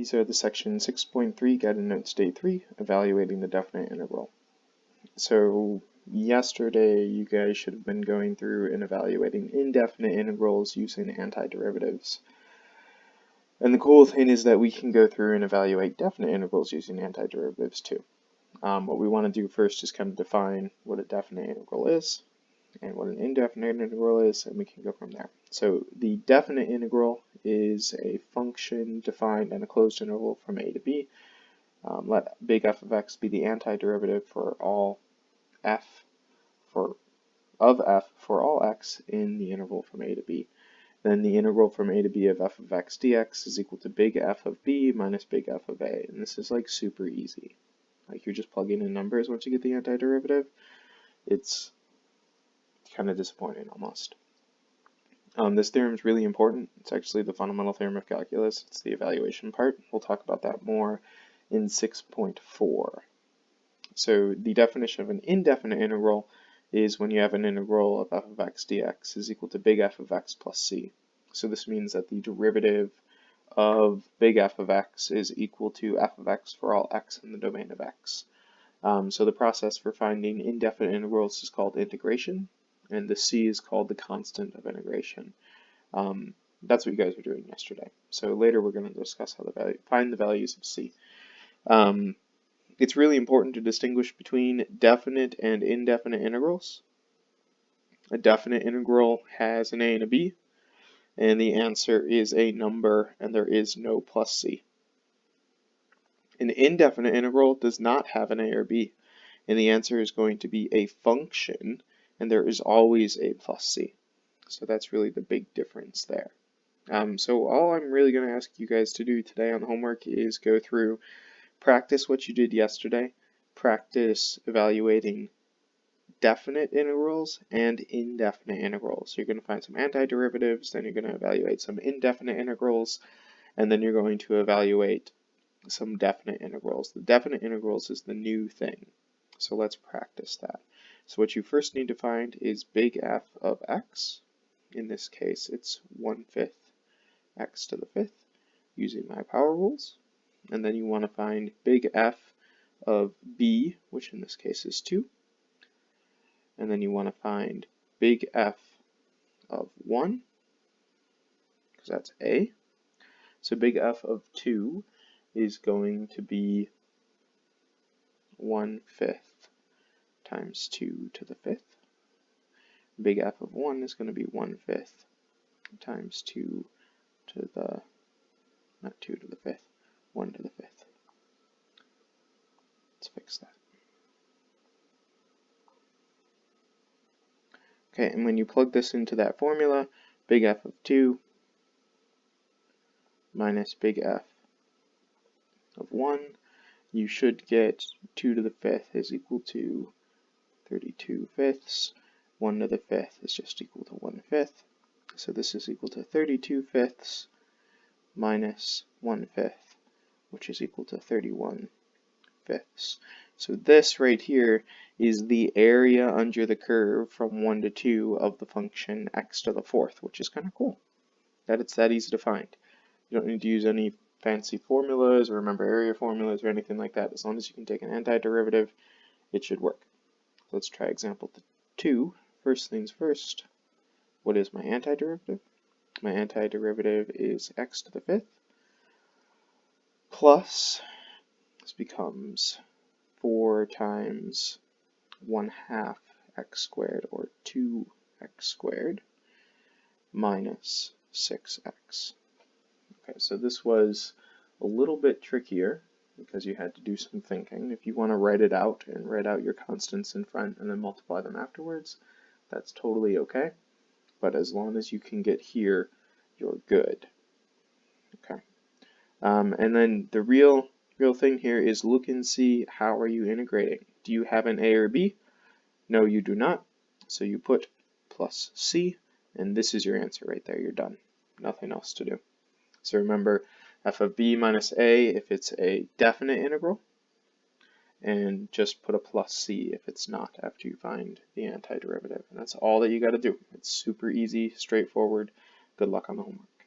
These are the section 6.3 guided notes day 3, evaluating the definite integral. So yesterday you guys should have been going through and evaluating indefinite integrals using antiderivatives. And the cool thing is that we can go through and evaluate definite integrals using antiderivatives too. What we want to do first is kind of define what a definite integral is and what an indefinite integral is, and we can go from there. So the definite integral is a function defined in a closed interval from a to b. Let big F of x be the antiderivative for all f of f for all x in the interval from a to b. Then the integral from a to b of f of x dx is equal to big F of b minus big F of a. And this is like super easy. Like you're just plugging in numbers once you get the antiderivative. It's kind of disappointing almost. This theorem is really important. It's actually the fundamental theorem of calculus. It's the evaluation part. We'll talk about that more in 6.4. So the definition of an indefinite integral is when you have an integral of f of x dx is equal to big F of x plus c. So this means that the derivative of big F of x is equal to f of x for all x in the domain of x. So the process for finding indefinite integrals is called integration, and the c is called the constant of integration. That's what you guys were doing yesterday. So later we're going to discuss how to find the values of c. It's really important to distinguish between definite and indefinite integrals. A definite integral has an a and a b, and the answer is a number, and there is no plus c. An indefinite integral does not have an a or b, and the answer is going to be a function, and there is always a plus c. So that's really the big difference there. So all I'm really going to ask you guys to do today on the homework is go through, practice what you did yesterday, practice evaluating definite integrals and indefinite integrals. So you're going to find some antiderivatives, then you're going to evaluate some indefinite integrals, and then you're going to evaluate some definite integrals. The definite integrals is the new thing. So let's practice that. So what you first need to find is big F of x. In this case, it's 1/5 x to the 5th using my power rules. And then you want to find big F of b, which in this case is 2. And then you want to find big F of 1, because that's a. So big F of 2 is going to be 1/5 times 2 to the 5th. Big F of 1 is going to be 1/5 times 2 to the, not 2 to the 5th, 1 to the 5th. Let's fix that. Okay, and when you plug this into that formula, big F of 2 minus big F of 1, you should get 2 to the 5th is equal to 32 fifths. 1 to the 5th is just equal to 1/5. So this is equal to 32 fifths minus 1/5, which is equal to 31 fifths. So this right here is the area under the curve from 1 to 2 of the function x to the 4th, which is kind of cool that it's that easy to find. You don't need to use any fancy formulas or remember area formulas or anything like that. As long as you can take an antiderivative, it should work. Let's try example 2. First things first, what is my antiderivative? My antiderivative is x to the 5th plus, this becomes 4 times 1/2 x squared, or 2x squared, minus 6x. Okay, so this was a little bit trickier because you had to do some thinking. If you want to write it out and write out your constants in front and then multiply them afterwards, that's totally okay. But as long as you can get here, you're good. Okay. And then the real thing here is look and see, how are you integrating? Do you have an a or b? No, you do not. So you put plus c, and this is your answer right there. You're done. Nothing else to do. So remember, f of b minus a if it's a definite integral, and just put a plus c if it's not after you find the antiderivative. And that's all that you got to do. It's super easy, straightforward. Good luck on the homework.